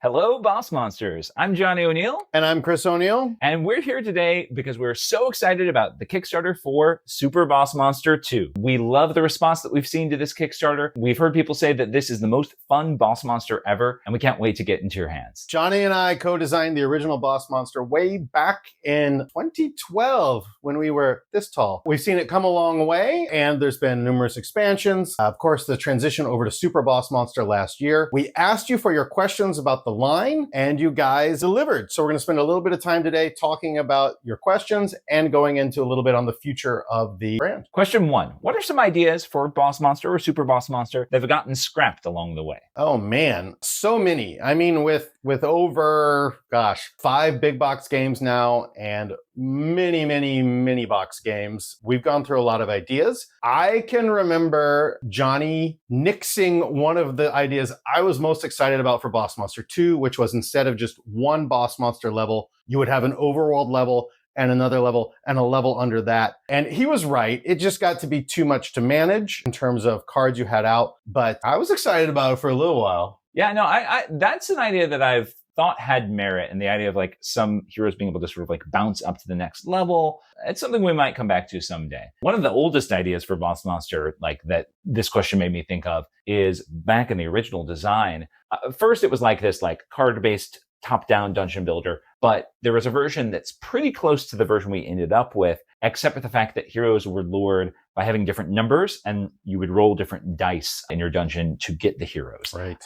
Hello, Boss Monsters. I'm Johnny O'Neill. And I'm Chris O'Neill. And we're here today because we're so excited about the Kickstarter for Super Boss Monster 2. We love the response that we've seen to this Kickstarter. We've heard people say that this is the most fun Boss Monster ever, and we can't wait to get into your hands. Johnny and I co-designed the original Boss Monster way back in 2012 when we were this tall. We've seen it come a long way, and there's been numerous expansions. Of course, the transition over to Super Boss Monster last year. We asked you for your questions about the line, and you guys delivered. So we're going to spend a little bit of time today talking about your questions and going into a little bit on the future of the brand. Question 1. What are some ideas for Boss Monster or Super Boss Monster that have gotten scrapped along the way? Oh man, so many. I mean, with over, 5 big box games now and many mini box games, we've gone through a lot of ideas. I can remember Johnny nixing one of the ideas I was most excited about for Boss Monster 2, which was instead of just one Boss Monster level, you would have an overworld level and another level and a level under that. And he was right. It just got to be too much to manage in terms of cards you had out. But I was excited about it for a little while. Yeah, no, I that's an idea that I've thought had merit, and the idea of like some heroes being able to sort of like bounce up to the next level. It's something we might come back to someday. One of the oldest ideas for Boss Monster, like that this question made me think of, is back in the original design. First, it was like this like card-based top-down dungeon builder, but there was a version that's pretty close to the version we ended up with, except for the fact that heroes were lured by having different numbers, and you would roll different dice in your dungeon to get the heroes. Right.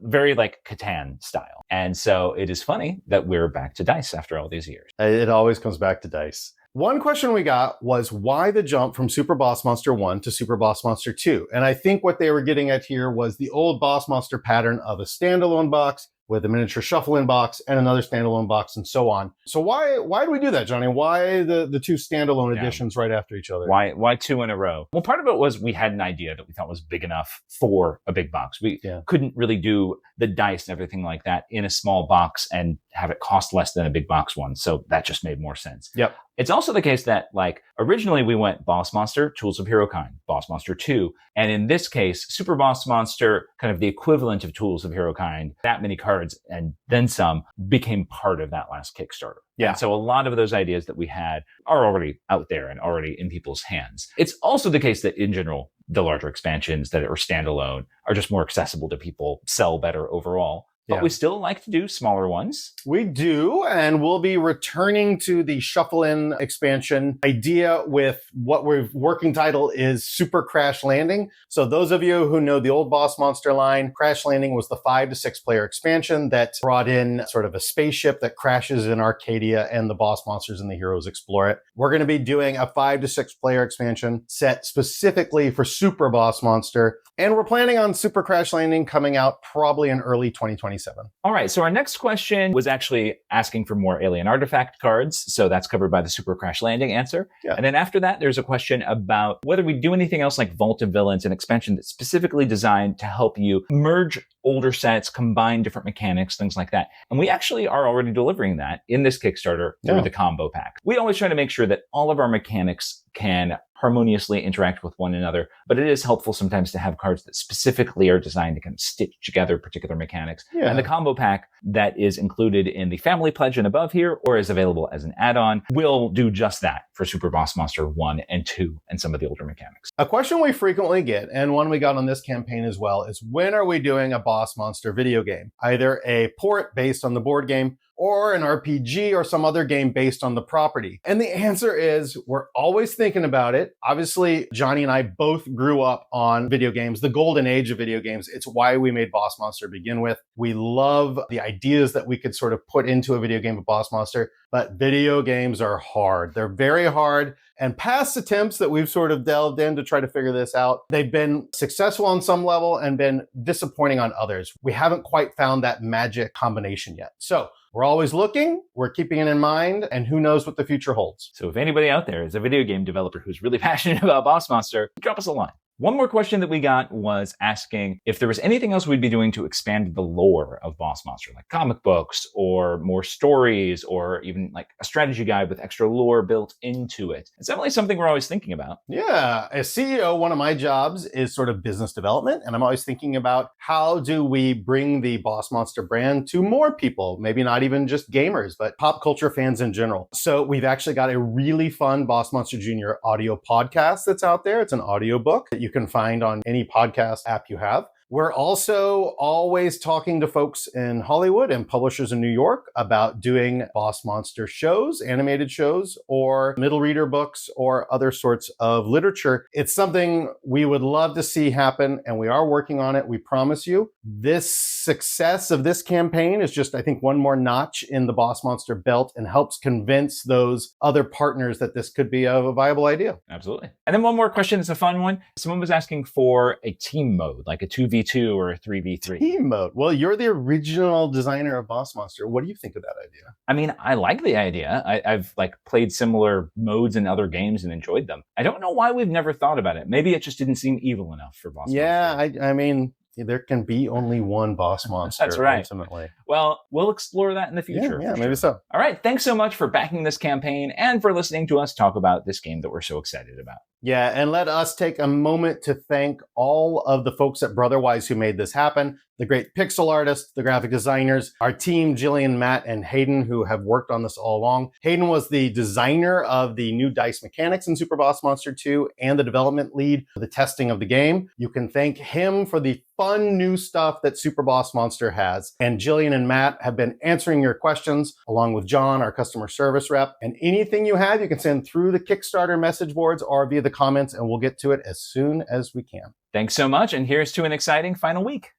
Very like Catan style. And so it is funny that we're back to dice after all these years. It always comes back to dice. One question we got was why the jump from Super Boss Monster 1 to Super Boss Monster 2? And I think what they were getting at here was the old Boss Monster pattern of a standalone box with a miniature shuffle-in box and another standalone box and so on. So why do we do that, Johnny? Why the two standalone editions right after each other? Why two in a row? Well, part of it was we had an idea that we thought was big enough for a big box. We couldn't really do the dice and everything like that in a small box and have it cost less than a big box one. So that just made more sense. Yep. It's also the case that, like, originally we went Boss Monster, Tools of Hero Kind, Boss Monster 2. And in this case, Super Boss Monster, kind of the equivalent of Tools of Hero Kind, that many cards and then some, became part of that last Kickstarter. Yeah. And so a lot of those ideas that we had are already out there and already in people's hands. It's also the case that in general, the larger expansions that are standalone are just more accessible to people, sell better overall. But we still like to do smaller ones. We do, and we'll be returning to the Shuffle-In expansion idea with what we're working title is Super Crash Landing. So those of you who know the old Boss Monster line, Crash Landing was the 5 to 6 player expansion that brought in sort of a spaceship that crashes in Arcadia and the boss monsters and the heroes explore it. We're going to be doing a 5 to 6 player expansion set specifically for Super Boss Monster. And we're planning on Super Crash Landing coming out probably in early 2027. All right, so our next question was actually asking for more alien artifact cards. So that's covered by the Super Crash Landing answer. Yeah. And then after that, there's a question about whether we do anything else like Vault of Villains, an expansion that's specifically designed to help you merge older sets, combine different mechanics, things like that. And we actually are already delivering that in this Kickstarter through the combo pack. We always try to make sure that all of our mechanics can harmoniously interact with one another, but it is helpful sometimes to have cards that specifically are designed to kind of stitch together particular mechanics. Yeah. And the combo pack that is included in the family pledge and above here, or is available as an add-on, will do just that for Super Boss Monster 1 and 2 and some of the older mechanics. A question we frequently get, and one we got on this campaign as well, is when are we doing a Boss Monster video game? Either a port based on the board game or an RPG or some other game based on the property? And the answer is we're always thinking about it. Obviously, Johnny and I both grew up on video games, the golden age of video games. It's why we made Boss Monster to begin with. We love the ideas that we could sort of put into a video game of Boss Monster, but video games are hard. They're very hard. And past attempts that we've sort of delved in to try to figure this out, they've been successful on some level and been disappointing on others. We haven't quite found that magic combination yet. So we're always looking, we're keeping it in mind, and who knows what the future holds. So if anybody out there is a video game developer who's really passionate about Boss Monster, drop us a line. One more question that we got was asking if there was anything else we'd be doing to expand the lore of Boss Monster, like comic books or more stories or even like a strategy guide with extra lore built into it. It's definitely something we're always thinking about. Yeah, as CEO, one of my jobs is sort of business development. And I'm always thinking about how do we bring the Boss Monster brand to more people, maybe not even just gamers, but pop culture fans in general. So we've actually got a really fun Boss Monster Jr. audio podcast that's out there. It's an audio book that you can find on any podcast app you have. We're also always talking to folks in Hollywood and publishers in New York about doing Boss Monster shows, animated shows, or middle reader books, or other sorts of literature. It's something we would love to see happen, and we are working on it. We promise you. This success of this campaign is just, I think, one more notch in the Boss Monster belt and helps convince those other partners that this could be a viable idea. Absolutely. And then one more question. It's a fun one. Someone was asking for a team mode, like a 2v2 or a 3v3. Team mode. Well, you're the original designer of Boss Monster. What do you think of that idea? I mean, I like the idea. I've like played similar modes in other games and enjoyed them. I don't know why we've never thought about it. Maybe it just didn't seem evil enough for Boss Monster. Yeah, I mean, there can be only one Boss Monster. That's right. Ultimately. Well, we'll explore that in the future. Yeah, maybe so. All right. Thanks so much for backing this campaign and for listening to us talk about this game that we're so excited about. Yeah, and let us take a moment to thank all of the folks at Brotherwise who made this happen. The great pixel artists, the graphic designers, our team, Jillian, Matt, and Hayden, who have worked on this all along. Hayden was the designer of the new dice mechanics in Super Boss Monster 2 and the development lead for the testing of the game. You can thank him for the fun new stuff that Super Boss Monster has. And Jillian and Matt have been answering your questions along with John, our customer service rep. And anything you have, you can send through the Kickstarter message boards or via the comments, and we'll get to it as soon as we can. Thanks so much. And here's to an exciting final week.